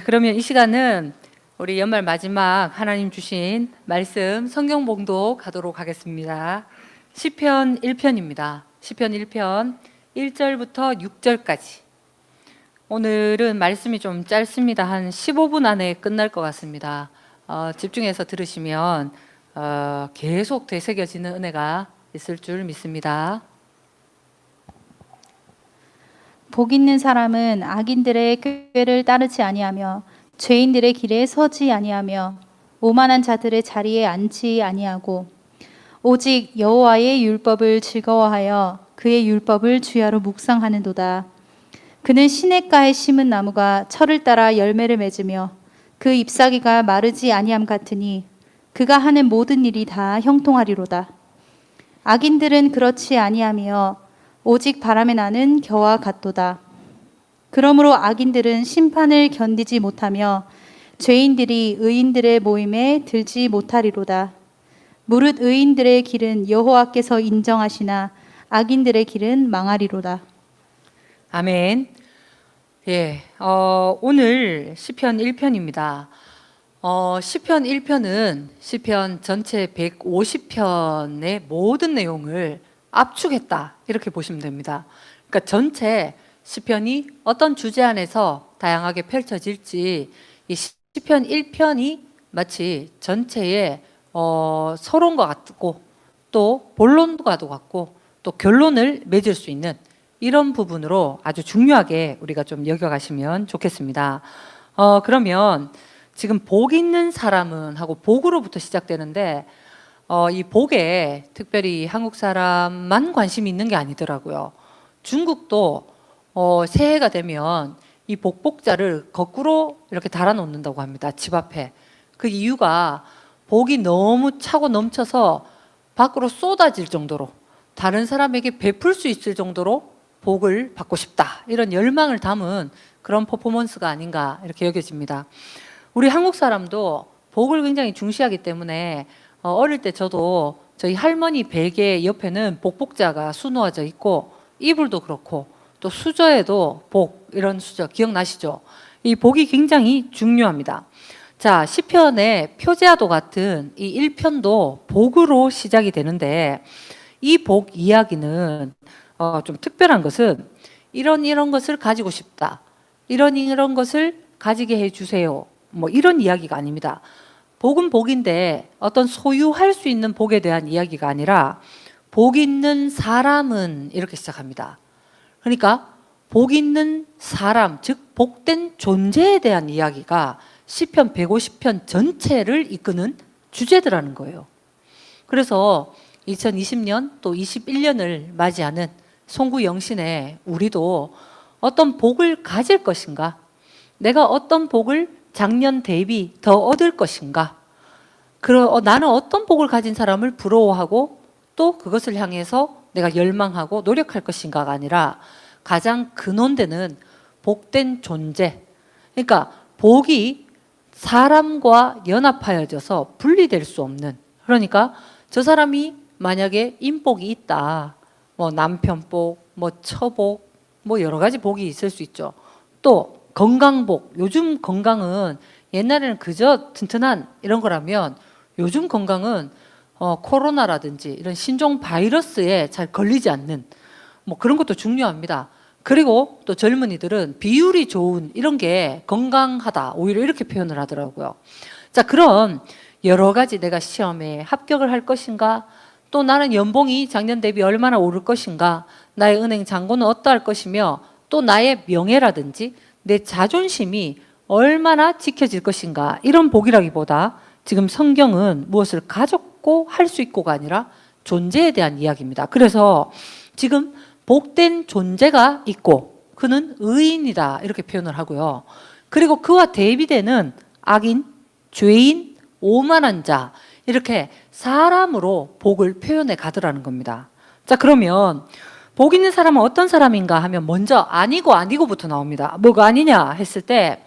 그러면 이 시간은 우리 연말 마지막 하나님 주신 말씀 성경 봉독 가도록 하겠습니다. 시편 1편입니다. 시편 1편 1절부터 6절까지. 오늘은 말씀이 좀 짧습니다. 한 15분 안에 끝날 것 같습니다. 집중해서 들으시면 계속 되새겨지는 은혜가 있을 줄 믿습니다. 복 있는 사람은 악인들의 꾀를 따르지 아니하며 죄인들의 길에 서지 아니하며 오만한 자들의 자리에 앉지 아니하고 오직 여호와의 율법을 즐거워하여 그의 율법을 주야로 묵상하는도다. 그는 시냇가에 심은 나무가 철을 따라 열매를 맺으며 그 잎사귀가 마르지 아니함 같으니 그가 하는 모든 일이 다 형통하리로다. 악인들은 그렇지 아니하며 오직 바람에 나는 겨와 같도다. 그러므로 악인들은 심판을 견디지 못하며 죄인들이 의인들의 모임에 들지 못하리로다. 무릇 의인들의 길은 여호와께서 인정하시나 악인들의 길은 망하리로다. 아멘. 오늘 시편 1편입니다. 시편 1편은 시편 전체 150편의 모든 내용을 압축했다 이렇게 보시면 됩니다. 그러니까 전체 시편이 어떤 주제 안에서 다양하게 펼쳐질지 이 시편 1편이 마치 전체의 서론과 같고 또 본론과도 같고 또 결론을 맺을 수 있는 이런 부분으로 아주 중요하게 우리가 좀 여겨가시면 좋겠습니다. 그러면 지금 복 있는 사람은 하고 복으로부터 시작되는데 이 복에 특별히 한국 사람만 관심이 있는 게 아니더라고요. 중국도 새해가 되면 이 복복자를 거꾸로 이렇게 달아놓는다고 합니다. 집 앞에. 그 이유가 복이 너무 차고 넘쳐서 밖으로 쏟아질 정도로 다른 사람에게 베풀 수 있을 정도로 복을 받고 싶다. 이런 열망을 담은 그런 퍼포먼스가 아닌가 이렇게 여겨집니다. 우리 한국 사람도 복을 굉장히 중시하기 때문에 어릴 때 저도 저희 할머니 베개 옆에는 복복자가 수놓아져 있고 이불도 그렇고 또 수저에도 복 이런 수저 기억나시죠? 이 복이 굉장히 중요합니다. 자, 시편의 표제와도 같은 이 1편도 복으로 시작이 되는데 이 복 이야기는 좀 특별한 것은 이런 것을 가지고 싶다. 이런 것을 가지게 해주세요. 뭐 이런 이야기가 아닙니다. 복은 복인데 어떤 소유할 수 있는 복에 대한 이야기가 아니라 복 있는 사람은 이렇게 시작합니다. 그러니까 복 있는 사람, 즉 복된 존재에 대한 이야기가 시편 150편 전체를 이끄는 주제더라는 거예요. 그래서 2020년 또 21년을 맞이하는 송구영신의 우리도 어떤 복을 가질 것인가? 내가 어떤 복을 작년 대비 더 얻을 것인가? 나는 어떤 복을 가진 사람을 부러워하고 또 그것을 향해서 내가 열망하고 노력할 것인가가 아니라 가장 근원되는 복된 존재. 그러니까 복이 사람과 연합하여져서 분리될 수 없는, 그러니까 저 사람이 만약에 인복이 있다. 뭐 남편복, 뭐 처복, 뭐 여러 가지 복이 있을 수 있죠. 또 건강복, 요즘 건강은 옛날에는 그저 튼튼한 이런 거라면 요즘 건강은 코로나라든지 이런 신종 바이러스에 잘 걸리지 않는 뭐 그런 것도 중요합니다. 그리고 또 젊은이들은 비율이 좋은 이런 게 건강하다 오히려 이렇게 표현을 하더라고요. 자, 그런 여러 가지 내가 시험에 합격을 할 것인가, 또 나는 연봉이 작년 대비 얼마나 오를 것인가, 나의 은행 잔고는 어떠할 것이며 또 나의 명예라든지 내 자존심이 얼마나 지켜질 것인가, 이런 복이라기보다 지금 성경은 무엇을 가졌고 할 수 있고가 아니라 존재에 대한 이야기입니다. 그래서 지금 복된 존재가 있고 그는 의인이다 이렇게 표현을 하고요. 그리고 그와 대비되는 악인, 죄인, 오만한 자, 이렇게 사람으로 복을 표현해 가더라는 겁니다. 자, 그러면 복 있는 사람은 어떤 사람인가 하면 먼저 아니고부터 나옵니다. 뭐가 아니냐 했을 때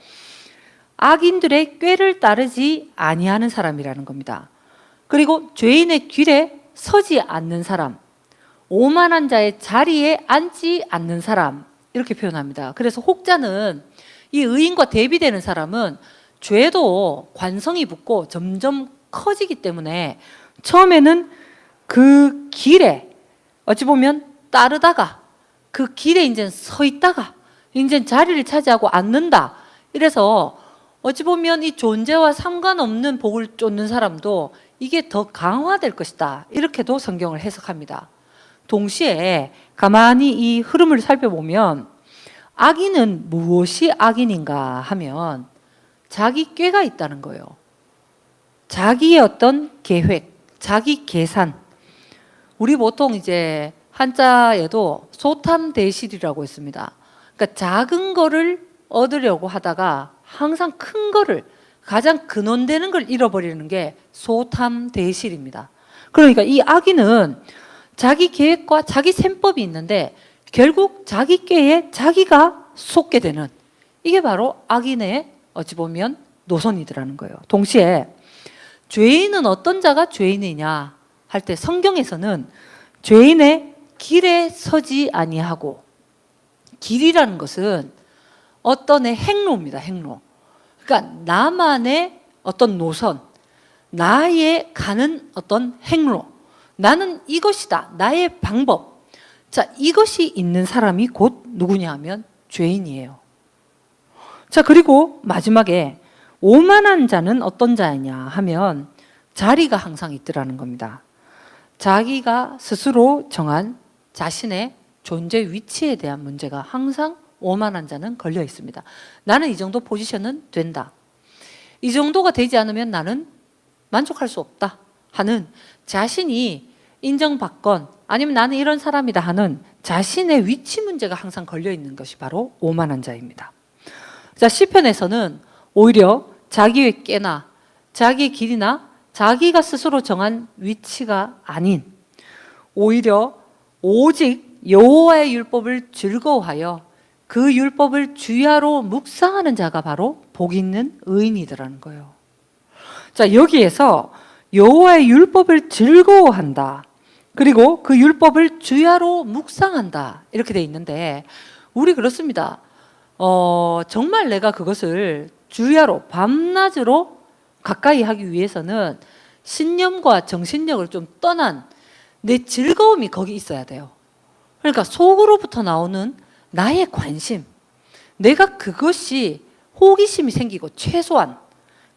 악인들의 꾀를 따르지 아니하는 사람이라는 겁니다. 그리고 죄인의 길에 서지 않는 사람, 오만한 자의 자리에 앉지 않는 사람, 이렇게 표현합니다. 그래서 혹자는 이 의인과 대비되는 사람은 죄도 관성이 붙고 점점 커지기 때문에 처음에는 그 길에 어찌 보면 따르다가 그 길에 이제 서 있다가 이제 자리를 차지하고 앉는다. 이래서 어찌 보면 이 존재와 상관없는 복을 쫓는 사람도 이게 더 강화될 것이다. 이렇게도 성경을 해석합니다. 동시에 가만히 이 흐름을 살펴보면 악인은 무엇이 악인인가 하면 자기 꾀가 있다는 거예요. 자기의 어떤 계획, 자기 계산. 우리 보통 이제 한자에도 소탐대실이라고 있습니다. 그러니까 작은 거를 얻으려고 하다가 항상 큰 거를, 가장 근원되는 걸 잃어버리는 게 소탐대실입니다. 그러니까 이 악인은 자기 계획과 자기 셈법이 있는데 결국 자기 꾀에 자기가 속게 되는, 이게 바로 악인의 어찌 보면 노선이더라는 거예요. 동시에 죄인은 어떤 자가 죄인이냐 할 때 성경에서는 죄인의 길에 서지 아니하고, 길이라는 것은 어떤의 행로입니다. 행로. 그러니까 나만의 어떤 노선, 나의 가는 어떤 행로, 나는 이것이다, 나의 방법. 자, 이것이 있는 사람이 곧 누구냐 하면 죄인이에요. 자, 그리고 마지막에 오만한 자는 어떤 자이냐 하면 자리가 항상 있더라는 겁니다. 자기가 스스로 정한 자신의 존재 위치에 대한 문제가 항상 오만한 자는 걸려 있습니다. 나는 이 정도 포지션은 된다. 이 정도가 되지 않으면 나는 만족할 수 없다 하는, 자신이 인정받건 아니면 나는 이런 사람이다 하는 자신의 위치 문제가 항상 걸려 있는 것이 바로 오만한 자입니다. 자, 시편에서는 오히려 자기의 꾀나 자기의 길이나 자기가 스스로 정한 위치가 아닌, 오히려 오직 여호와의 율법을 즐거워하여 그 율법을 주야로 묵상하는 자가 바로 복 있는 의인이더라는 거예요. 자, 여기에서 여호와의 율법을 즐거워한다, 그리고 그 율법을 주야로 묵상한다, 이렇게 돼 있는데 우리 그렇습니다. 정말 내가 그것을 주야로 밤낮으로 가까이 하기 위해서는 신념과 정신력을 좀 떠난 내 즐거움이 거기 있어야 돼요. 그러니까 속으로부터 나오는 나의 관심, 내가 그것이 호기심이 생기고 최소한,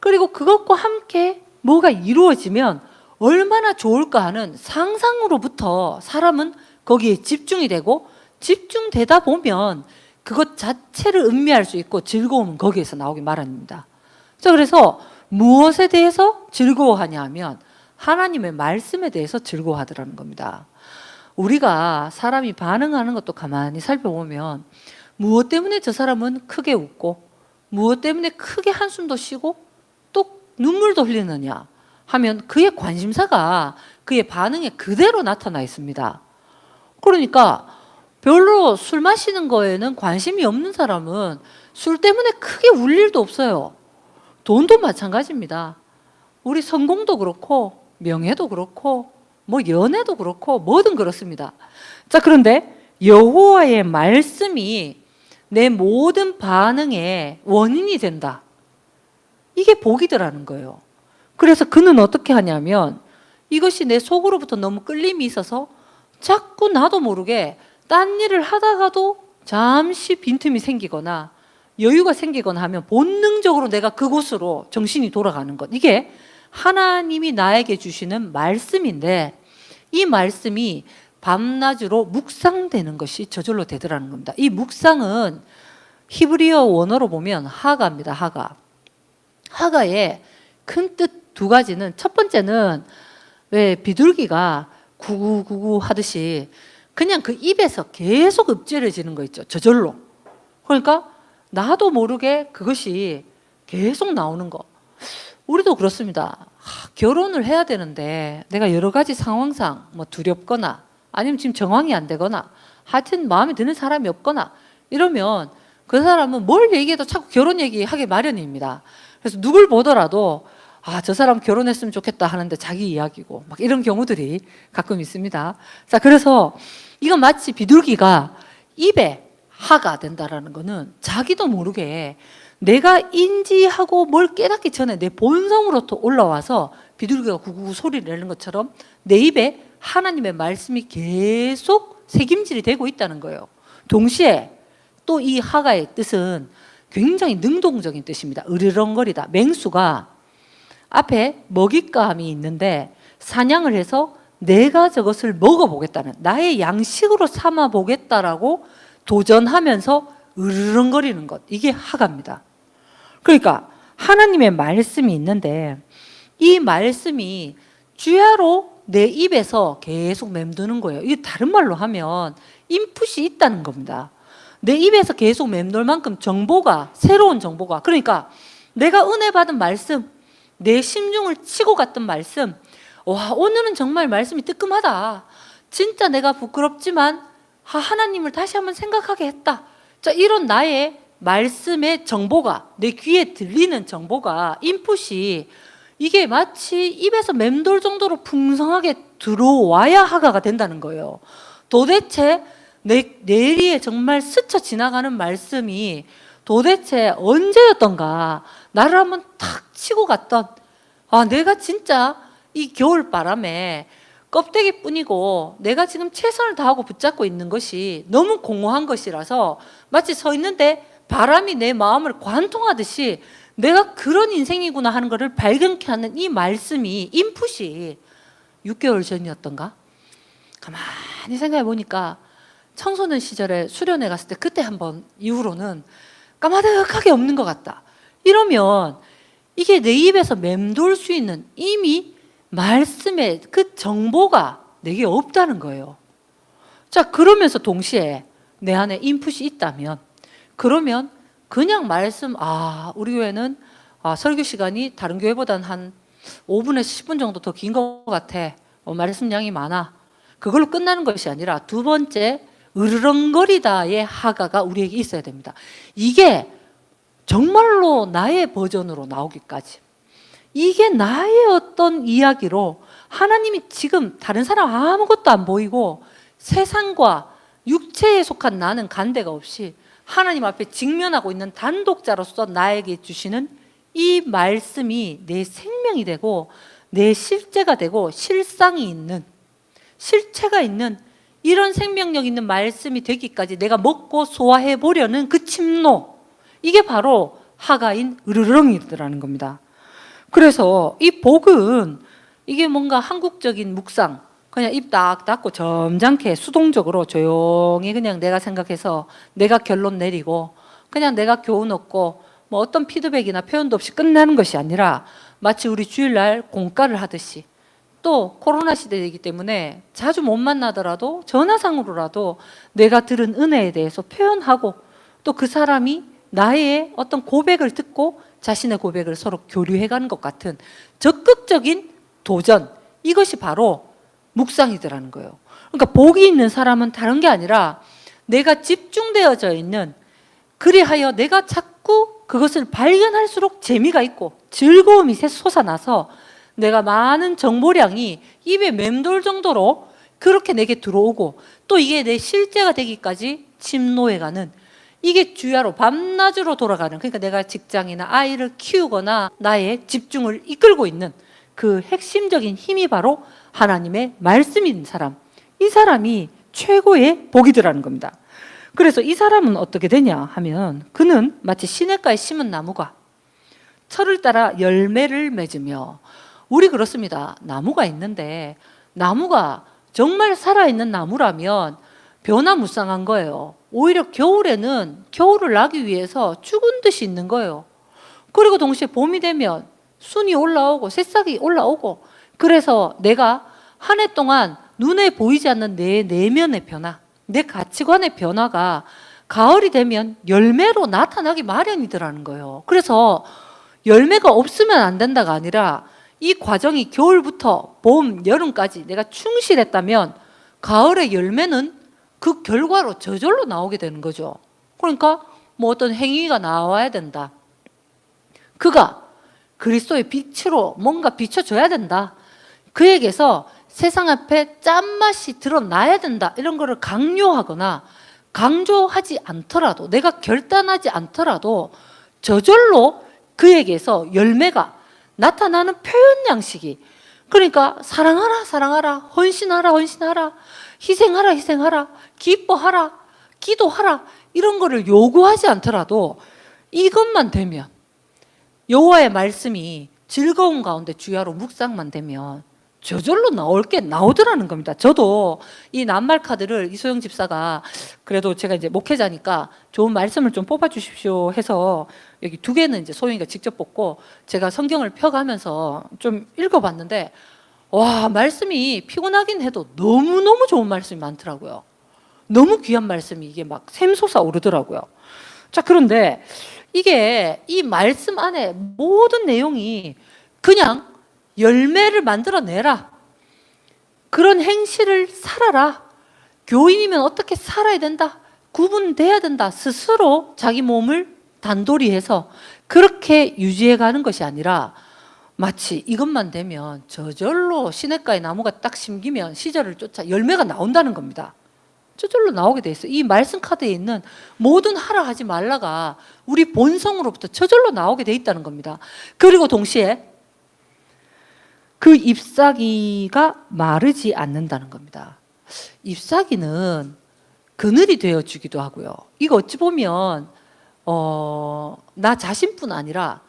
그리고 그것과 함께 뭐가 이루어지면 얼마나 좋을까 하는 상상으로부터 사람은 거기에 집중이 되고, 집중되다 보면 그것 자체를 음미할 수 있고 즐거움은 거기에서 나오기 마련입니다. 자, 그래서 무엇에 대해서 즐거워하냐 하면 하나님의 말씀에 대해서 즐거워하더라는 겁니다. 우리가 사람이 반응하는 것도 가만히 살펴보면 무엇 때문에 저 사람은 크게 웃고 무엇 때문에 크게 한숨도 쉬고 또 눈물도 흘리느냐 하면 그의 관심사가 그의 반응에 그대로 나타나 있습니다. 그러니까 별로 술 마시는 거에는 관심이 없는 사람은 술 때문에 크게 울 일도 없어요. 돈도 마찬가지입니다. 우리 성공도 그렇고 명예도 그렇고 뭐 연애도 그렇고 뭐든 그렇습니다. 자, 그런데 여호와의 말씀이 내 모든 반응의 원인이 된다. 이게 복이더라는 거예요. 그래서 그는 어떻게 하냐면 이것이 내 속으로부터 너무 끌림이 있어서 자꾸 나도 모르게 딴 일을 하다가도 잠시 빈틈이 생기거나 여유가 생기거나 하면 본능적으로 내가 그곳으로 정신이 돌아가는 것. 이게 하나님이 나에게 주시는 말씀인데 이 말씀이 밤낮으로 묵상되는 것이 저절로 되더라는 겁니다. 이 묵상은 히브리어 원어로 보면 하가입니다. 하가. 하가의 큰 뜻 두 가지는, 첫 번째는 왜 비둘기가 구구구구 하듯이 그냥 그 입에서 계속 읊조려지는 거 있죠. 저절로. 그러니까 나도 모르게 그것이 계속 나오는 거. 우리도 그렇습니다. 결혼을 해야 되는데 내가 여러 가지 상황상 뭐 두렵거나 아니면 지금 정황이 안 되거나 하여튼 마음에 드는 사람이 없거나 이러면 그 사람은 뭘 얘기해도 자꾸 결혼 얘기하기 마련입니다. 그래서 누굴 보더라도 저 사람 결혼했으면 좋겠다 하는데 자기 이야기고 막 이런 경우들이 가끔 있습니다. 자, 그래서 이건 마치 비둘기가 입에 하가 된다라는 거는 자기도 모르게 내가 인지하고 뭘 깨닫기 전에 내 본성으로부터 올라와서 비둘기가 구구구 소리를 내는 것처럼 내 입에 하나님의 말씀이 계속 새김질이 되고 있다는 거예요. 동시에 또 이 하가의 뜻은 굉장히 능동적인 뜻입니다. 으르렁거리다. 맹수가 앞에 먹잇감이 있는데 사냥을 해서 내가 저것을 먹어보겠다는, 나의 양식으로 삼아보겠다라고 도전하면서 으르렁거리는 것, 이게 하가입니다. 그러니까 하나님의 말씀이 있는데 이 말씀이 주야로 내 입에서 계속 맴도는 거예요. 이게 다른 말로 하면 인풋이 있다는 겁니다. 내 입에서 계속 맴돌 만큼 정보가, 새로운 정보가, 그러니까 내가 은혜 받은 말씀, 내 심중을 치고 갔던 말씀, 와, 오늘은 정말 말씀이 뜨끔하다. 진짜 내가 부끄럽지만 하나님을 다시 한번 생각하게 했다. 자, 이런 나의 말씀의 정보가, 내 귀에 들리는 정보가, 인풋이 이게 마치 입에서 맴돌 정도로 풍성하게 들어와야 하가가 된다는 거예요. 도대체 뇌리에 정말 스쳐 지나가는 말씀이 도대체 언제였던가, 나를 한번 탁 치고 갔던, 내가 진짜 이 겨울 바람에 껍데기뿐이고 내가 지금 최선을 다하고 붙잡고 있는 것이 너무 공허한 것이라서 마치 서 있는데 바람이 내 마음을 관통하듯이 내가 그런 인생이구나 하는 것을 발견케 하는 이 말씀이, 인풋이 6개월 전이었던가? 가만히 생각해 보니까 청소년 시절에 수련회 갔을 때 그때 한번 이후로는 까마득하게 없는 것 같다. 이러면 이게 내 입에서 맴돌 수 있는 이미 말씀의 그 정보가 내게 없다는 거예요. 자, 그러면서 동시에 내 안에 인풋이 있다면, 그러면 그냥 말씀, 우리 교회는 설교 시간이 다른 교회보다는 한 5분에서 10분 정도 더 긴 것 같아. 말씀량이 많아. 그걸로 끝나는 것이 아니라 두 번째, 으르렁거리다의 하가가 우리에게 있어야 됩니다. 이게 정말로 나의 버전으로 나오기까지, 이게 나의 어떤 이야기로 하나님이 지금 다른 사람 아무것도 안 보이고 세상과 육체에 속한 나는 간데가 없이 하나님 앞에 직면하고 있는 단독자로서 나에게 주시는 이 말씀이 내 생명이 되고 내 실제가 되고 실상이 있는, 실체가 있는 이런 생명력 있는 말씀이 되기까지 내가 먹고 소화해 보려는 그 침노, 이게 바로 하가인 으르렁이라는 겁니다. 그래서 이 복은 이게 뭔가 한국적인 묵상, 그냥 입 딱 닫고 점잖게 수동적으로 조용히 그냥 내가 생각해서 내가 결론 내리고 그냥 내가 교훈 얻고 뭐 어떤 피드백이나 표현도 없이 끝나는 것이 아니라 마치 우리 주일날 공과를 하듯이, 또 코로나 시대이기 때문에 자주 못 만나더라도 전화상으로라도 내가 들은 은혜에 대해서 표현하고 또 그 사람이 나의 어떤 고백을 듣고 자신의 고백을 서로 교류해가는 것 같은 적극적인 도전, 이것이 바로 묵상이더라는 거예요. 그러니까 복이 있는 사람은 다른 게 아니라 내가 집중되어져 있는, 그리하여 내가 자꾸 그것을 발견할수록 재미가 있고 즐거움이 솟아나서 내가 많은 정보량이 입에 맴돌 정도로 그렇게 내게 들어오고 또 이게 내 실제가 되기까지 침노해가는, 이게 주야로 밤낮으로 돌아가는, 그러니까 내가 직장이나 아이를 키우거나 나의 집중을 이끌고 있는 그 핵심적인 힘이 바로 하나님의 말씀인 사람, 이 사람이 최고의 복이더라는 겁니다. 그래서 이 사람은 어떻게 되냐 하면 그는 마치 시냇가에 심은 나무가 철을 따라 열매를 맺으며, 우리 그렇습니다. 나무가 있는데 나무가 정말 살아있는 나무라면 변화무쌍한 거예요. 오히려 겨울에는 겨울을 나기 위해서 죽은 듯이 있는 거예요. 그리고 동시에 봄이 되면 순이 올라오고 새싹이 올라오고, 그래서 내가 한 해 동안 눈에 보이지 않는 내 내면의 변화, 내 가치관의 변화가 가을이 되면 열매로 나타나기 마련이더라는 거예요. 그래서 열매가 없으면 안 된다가 아니라 이 과정이 겨울부터 봄, 여름까지 내가 충실했다면 가을의 열매는 그 결과로 저절로 나오게 되는 거죠. 그러니까 뭐 어떤 행위가 나와야 된다. 그가 그리스도의 빛으로 뭔가 비춰줘야 된다. 그에게서 세상 앞에 짠맛이 드러나야 된다. 이런 거를 강요하거나 강조하지 않더라도, 내가 결단하지 않더라도 저절로 그에게서 열매가 나타나는 표현 양식이, 그러니까 사랑하라 사랑하라, 헌신하라 헌신하라, 희생하라 희생하라, 기뻐하라 기도하라, 이런 거를 요구하지 않더라도 이것만 되면, 여호와의 말씀이 즐거운 가운데 주야로 묵상만 되면 저절로 나올 게 나오더라는 겁니다. 저도 이 낱말 카드를 이소영 집사가, 그래도 제가 이제 목회자니까 좋은 말씀을 좀 뽑아 주십시오 해서 여기 2개는 이제 소영이가 직접 뽑고 제가 성경을 펴가면서 좀 읽어봤는데, 와, 말씀이 피곤하긴 해도 너무너무 좋은 말씀이 많더라고요. 너무 귀한 말씀이 이게 막 샘솟아 오르더라고요. 자, 그런데 이게 이 말씀 안에 모든 내용이 그냥 열매를 만들어내라, 그런 행실을 살아라, 교인이면 어떻게 살아야 된다, 구분돼야 된다, 스스로 자기 몸을 단돌이 해서 그렇게 유지해 가는 것이 아니라, 마치 이것만 되면 저절로 시냇가에 나무가 딱 심기면 시절을 쫓아 열매가 나온다는 겁니다. 저절로 나오게 돼 있어요. 이 말씀 카드에 있는 모든 하라 하지 말라가 우리 본성으로부터 저절로 나오게 돼 있다는 겁니다. 그리고 동시에 그 잎사귀가 마르지 않는다는 겁니다. 잎사귀는 그늘이 되어주기도 하고요. 이거 어찌 보면 나 자신뿐 아니라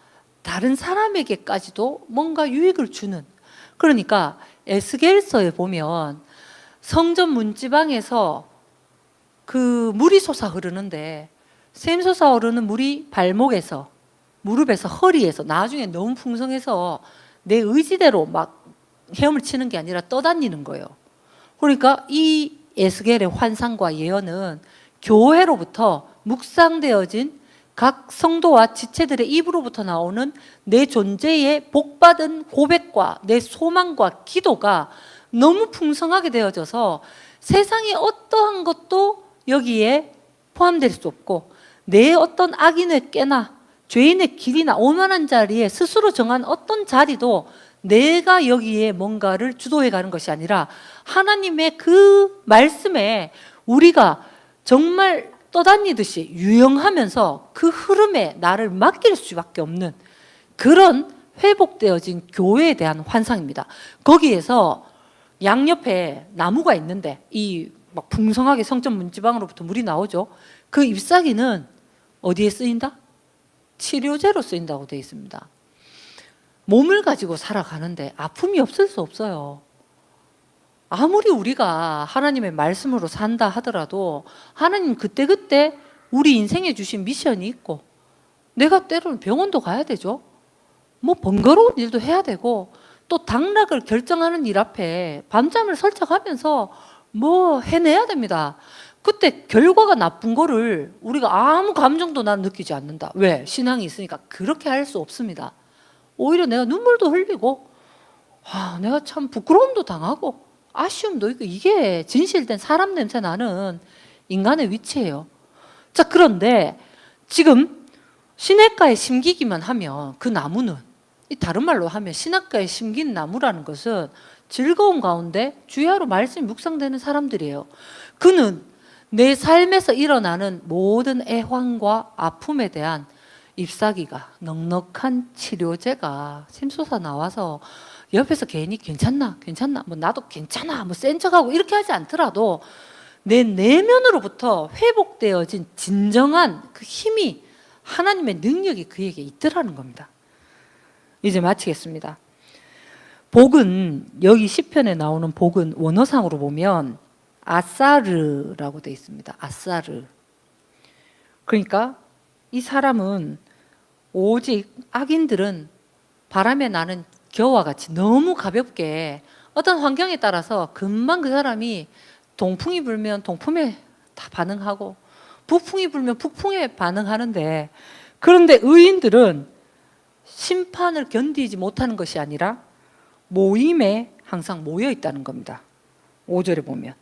다른 사람에게까지도 뭔가 유익을 주는, 그러니까 에스겔서에 보면 성전 문지방에서 그 물이 솟아 흐르는데, 샘솟아 오르는 물이 발목에서, 무릎에서, 허리에서, 나중에 너무 풍성해서 내 의지대로 막 헤엄을 치는 게 아니라 떠다니는 거예요. 그러니까 이 에스겔의 환상과 예언은 교회로부터 묵상되어진 각 성도와 지체들의 입으로부터 나오는 내 존재의 복받은 고백과 내 소망과 기도가 너무 풍성하게 되어져서 세상의 어떠한 것도 여기에 포함될 수 없고, 내 어떤 악인의 꾀나 죄인의 길이나 오만한 자리에 스스로 정한 어떤 자리도 내가 여기에 뭔가를 주도해 가는 것이 아니라 하나님의 그 말씀에 우리가 정말 떠다니듯이 유영하면서 그 흐름에 나를 맡길 수밖에 없는 그런 회복되어진 교회에 대한 환상입니다. 거기에서 양옆에 나무가 있는데 이 막 풍성하게 성전 문지방으로부터 물이 나오죠. 그 잎사귀는 어디에 쓰인다? 치료제로 쓰인다고 되어 있습니다. 몸을 가지고 살아가는데 아픔이 없을 수 없어요. 아무리 우리가 하나님의 말씀으로 산다 하더라도 하나님 그때그때 우리 인생에 주신 미션이 있고, 내가 때로는 병원도 가야 되죠. 뭐 번거로운 일도 해야 되고, 또 당락을 결정하는 일 앞에 밤잠을 설쳐가면서 뭐 해내야 됩니다. 그때 결과가 나쁜 거를 우리가 아무 감정도 난 느끼지 않는다. 왜? 신앙이 있으니까 그렇게 할 수 없습니다. 오히려 내가 눈물도 흘리고, 내가 참 부끄러움도 당하고 아쉬움도 있고, 이게 진실된 사람 냄새 나는 인간의 위치예요. 자, 그런데 지금 시냇가에 심기기만 하면 그 나무는, 이 다른 말로 하면 시냇가에 심긴 나무라는 것은 즐거움 가운데 주야로 말씀이 묵상되는 사람들이에요. 그는 내 삶에서 일어나는 모든 애환과 아픔에 대한 잎사귀가, 넉넉한 치료제가 샘솟아 나와서 옆에서 괜히 괜찮나 괜찮나, 뭐 나도 괜찮아, 뭐 센 척하고 이렇게 하지 않더라도 내 내면으로부터 회복되어진 진정한 그 힘이, 하나님의 능력이 그에게 있더라는 겁니다. 이제 마치겠습니다. 복은, 여기 시편에 나오는 복은 원어상으로 보면 아사르라고 되어 있습니다. 아사르. 그러니까 이 사람은, 오직 악인들은 바람에 나는 겨와 같이 너무 가볍게 어떤 환경에 따라서 금방 그 사람이 동풍이 불면 동풍에 다 반응하고 북풍이 불면 북풍에 반응하는데, 그런데 의인들은 심판을 견디지 못하는 것이 아니라 모임에 항상 모여 있다는 겁니다. 5절에 보면.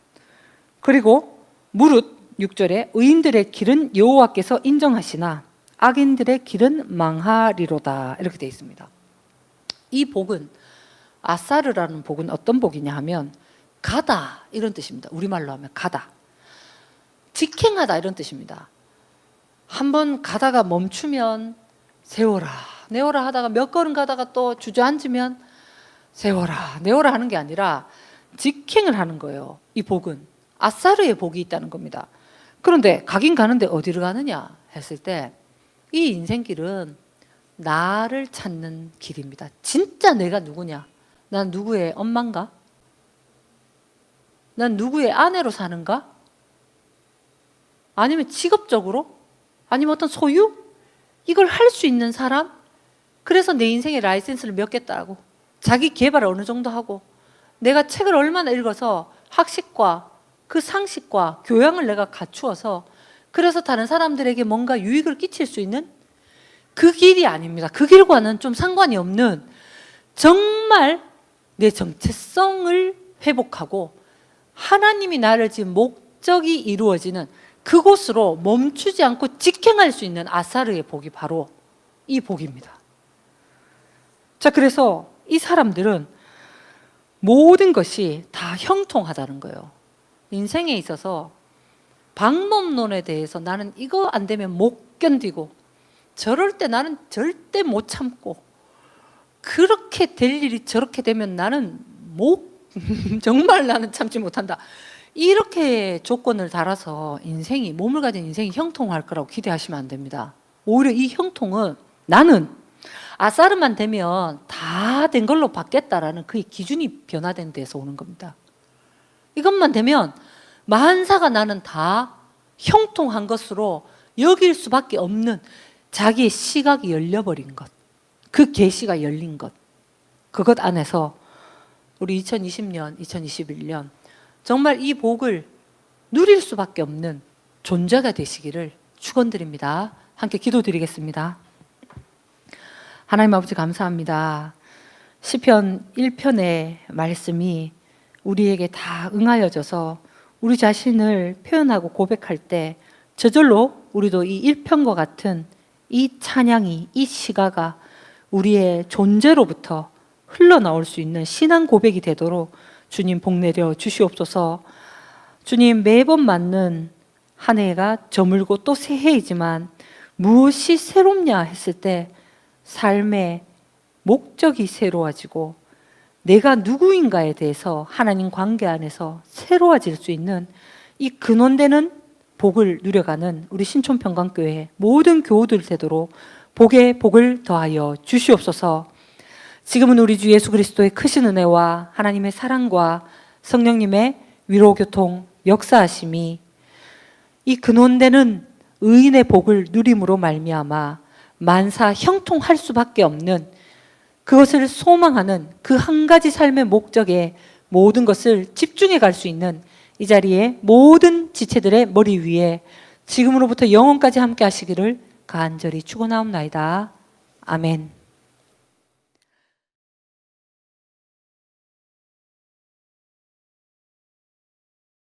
그리고 무릇 6절에 의인들의 길은 여호와께서 인정하시나 악인들의 길은 망하리로다, 이렇게 되어 있습니다. 이 복은, 아사르라는 복은 어떤 복이냐 하면 가다, 이런 뜻입니다. 우리말로 하면 가다. 직행하다 이런 뜻입니다. 한번 가다가 멈추면 세워라 내워라 하다가 몇 걸음 가다가 또 주저앉으면 세워라 내워라 하는 게 아니라 직행을 하는 거예요. 이 복은 아사르의 복이 있다는 겁니다. 그런데 가긴 가는데 어디를 가느냐 했을 때 이 인생길은 나를 찾는 길입니다. 진짜 내가 누구냐? 난 누구의 엄마인가? 난 누구의 아내로 사는가? 아니면 직업적으로? 아니면 어떤 소유? 이걸 할 수 있는 사람? 그래서 내 인생의 라이센스를 몇 개 따고 자기 개발을 어느 정도 하고 내가 책을 얼마나 읽어서 학식과 그 상식과 교양을 내가 갖추어서 그래서 다른 사람들에게 뭔가 유익을 끼칠 수 있는 그 길이 아닙니다. 그 길과는 좀 상관이 없는 정말 내 정체성을 회복하고 하나님이 나를 지은 목적이 이루어지는 그곳으로 멈추지 않고 직행할 수 있는 아사르의 복이 바로 이 복입니다. 자, 그래서 이 사람들은 모든 것이 다 형통하다는 거예요. 인생에 있어서 방법론에 대해서 나는 이거 안 되면 못 견디고 저럴 때 나는 절대 못 참고 그렇게 될 일이 저렇게 되면 나는 정말 나는 참지 못한다. 이렇게 조건을 달아서 인생이 몸을 가진 인생이 형통할 거라고 기대하시면 안 됩니다. 오히려 이 형통은 나는 아사르만 되면 다 된 걸로 받겠다라는 그 기준이 변화된 데서 오는 겁니다. 이것만 되면 만사가 나는 다 형통한 것으로 여길 수밖에 없는 자기의 시각이 열려버린 것, 그 계시가 열린 것, 그것 안에서 우리 2020년, 2021년 정말 이 복을 누릴 수밖에 없는 존재가 되시기를 축원드립니다. 함께 기도드리겠습니다. 하나님 아버지 감사합니다. 시편 1편의 말씀이 우리에게 다 응하여져서 우리 자신을 표현하고 고백할 때 저절로 우리도 이 1편과 같은 이 찬양이, 이 시가가 우리의 존재로부터 흘러나올 수 있는 신앙 고백이 되도록 주님 복 내려 주시옵소서. 주님, 매번 맞는 한 해가 저물고 또 새해이지만 무엇이 새롭냐 했을 때 삶의 목적이 새로워지고 내가 누구인가에 대해서 하나님 관계 안에서 새로워질 수 있는 이 근원되는 복을 누려가는 우리 신촌평강교회 모든 교우들 되도록 복에 복을 더하여 주시옵소서. 지금은 우리 주 예수 그리스도의 크신 은혜와 하나님의 사랑과 성령님의 위로 교통 역사하심이 이 근원되는 의인의 복을 누림으로 말미암아 만사 형통할 수밖에 없는 그것을 소망하는 그 한 가지 삶의 목적에 모든 것을 집중해 갈 수 있는 이 자리에 모든 지체들의 머리 위에 지금으로부터 영원까지 함께 하시기를 간절히 축원하옵나이다. 아멘.